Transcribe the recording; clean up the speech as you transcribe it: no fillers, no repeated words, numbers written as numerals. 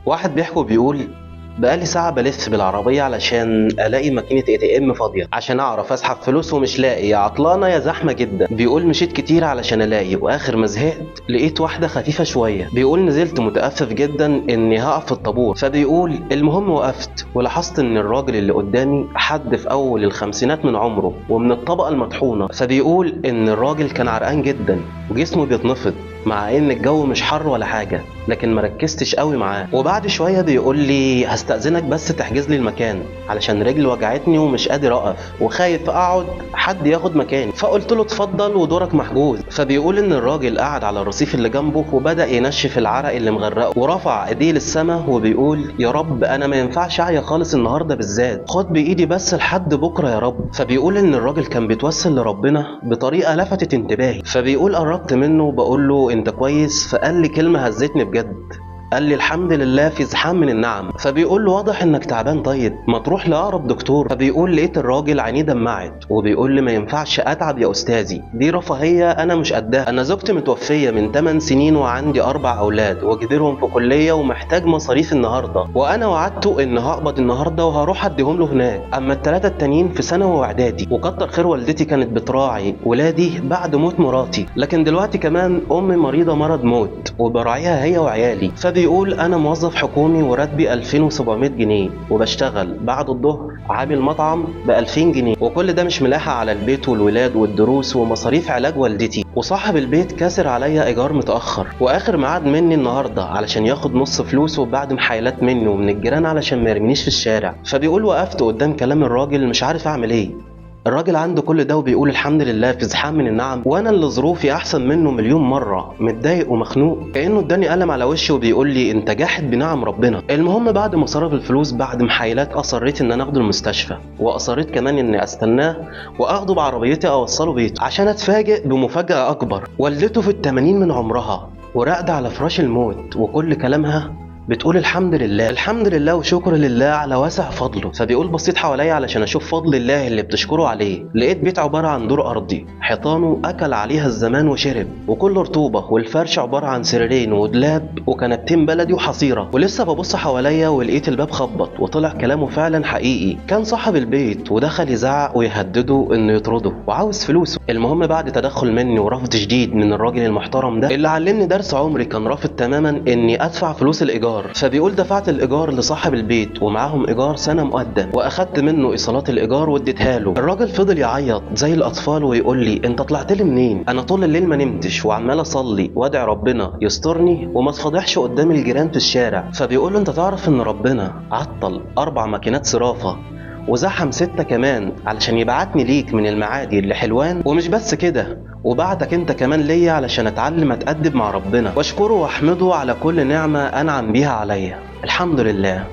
واحد بيحكي بيقول: بقالي ساعة بلف بالعربية علشان ألاقي ماكينة اي تي ام فاضية عشان أعرف أسحب فلوس، ومش لاقي، يا عطلانة يا زحمة جدا. بيقول مشيت كتير علشان ألاقي، وآخر ما زهقت لقيت واحدة خفيفة شوية. بيقول نزلت متأسف جدا إني هقف في الطابور. فبيقول المهم وقفت ولاحظت إن الراجل اللي قدامي حد في أول الخمسينات من عمره ومن الطبقة المطحونة. فبيقول إن الراجل كان عرقان جدا وجسمه بيتنفض، مع ان الجو مش حر ولا حاجه، لكن مركزتش قوي معاه. وبعد شويه بيقول لي هستأذنك بس تحجز لي المكان علشان رجلي وجعتني ومش قادر اقف وخايف اقعد حد ياخد مكاني. فقلت له اتفضل ودورك محجوز. فبيقول ان الراجل قعد على الرصيف اللي جنبه وبدأ ينشف العرق اللي مغرقه ورفع ايديه للسما وبيقول يا رب انا ما ينفعش اعيا خالص النهارده بالذات، خد بايدي بس لحد بكره يا رب. فبيقول ان الراجل كان بيتوسل لربنا بطريقه لفتت انتباهي. فبيقول قربت منه وبقول له انت كويس؟ فقال لي كلمه هزتني بجد، قال لي الحمد لله في زحام من النعم. فبيقول له واضح انك تعبان، طيب ما تروح لاقرب دكتور. فبيقول لقيت الراجل عينيه دمعت وبيقول لي ما ينفعش اتعب يا استاذي، دي رفاهيه انا مش قدها، انا زوجتي متوفيه من 8 سنين وعندي 4 اولاد وكبيرهم في كليه ومحتاج مصاريف النهارده، وانا وعدته ان هقبض النهارده وهروح اديهم له هناك، اما الثلاثه التانيين في ثانوي واعدادي. وكتر خير والدتي كانت بتراعي ولادي بعد موت مراتي، لكن دلوقتي كمان امي مريضه مرض موت وبراعيها هي وعيالي. بيقول انا موظف حكومي وراتبي 2700 جنيه وبشتغل بعد الظهر عامل مطعم ب 2000 جنيه، وكل ده مش ملاحق على البيت والولاد والدروس ومصاريف علاج والدتي. وصاحب البيت كاسر عليا ايجار متاخر، واخر ميعاد مني النهارده علشان ياخد نص فلوسه بعد محايلات مني ومن الجيران علشان ما يرمينيش في الشارع. فبيقول وقفت قدام كلام الراجل مش عارف اعمل ايه. الراجل عنده كل ده وبيقول الحمد لله في زحام من النعم، وانا اللي ظروفي احسن منه مليون مره، متضايق ومخنوق، كانه اداني قلم على وشي وبيقول لي انت جاحد بنعم ربنا. المهم بعد ما صرف الفلوس بعد محايلات اصريت ان انا اخده المستشفى، واصريت كمان اني استناه واخده بعربيتي اوصله بيته عشان اتفاجئ بمفاجاه اكبر. والدته في ال80 من عمرها وراقده على فراش الموت، وكل كلامها بتقول الحمد لله الحمد لله وشكر لله على واسع فضله. فبيقول بصيت حواليا علشان اشوف فضل الله اللي بتشكره عليه، لقيت بيت عباره عن دور ارضي حيطانه اكل عليها الزمان وشرب وكله رطوبه، والفرش عباره عن سريرين ودولاب وكنبتين بلدي وحصيره. ولسه ببص حواليا ولقيت الباب خبط وطلع كلامه فعلا حقيقي، كان صاحب البيت ودخل يزعق ويهدده انه يطرده وعاوز فلوسه. المهم بعد تدخل مني ورفض شديد من الراجل المحترم ده اللي علمني درس عمري، كان رافض تماما اني ادفع فلوس الايجار. فبيقول دفعت الايجار لصاحب البيت ومعاهم ايجار سنه مقدم، واخدت منه ايصالات الايجار واديتها له. الراجل فضل يعيط زي الاطفال ويقول لي انت طلعت لي منين؟ انا طول الليل ما نمتش وعمال اصلي وادعي ربنا يسترني وما اتفضحش قدام الجيران في الشارع. فبيقول له انت تعرف ان ربنا عطل 4 ماكينات صرافه وزحم 6 كمان علشان يبعتني ليك من المعادي لحلوان، ومش بس كده وبعتك انت كمان ليا علشان اتعلم اتأدب مع ربنا واشكره واحمده على كل نعمة انعم بيها عليا. الحمد لله.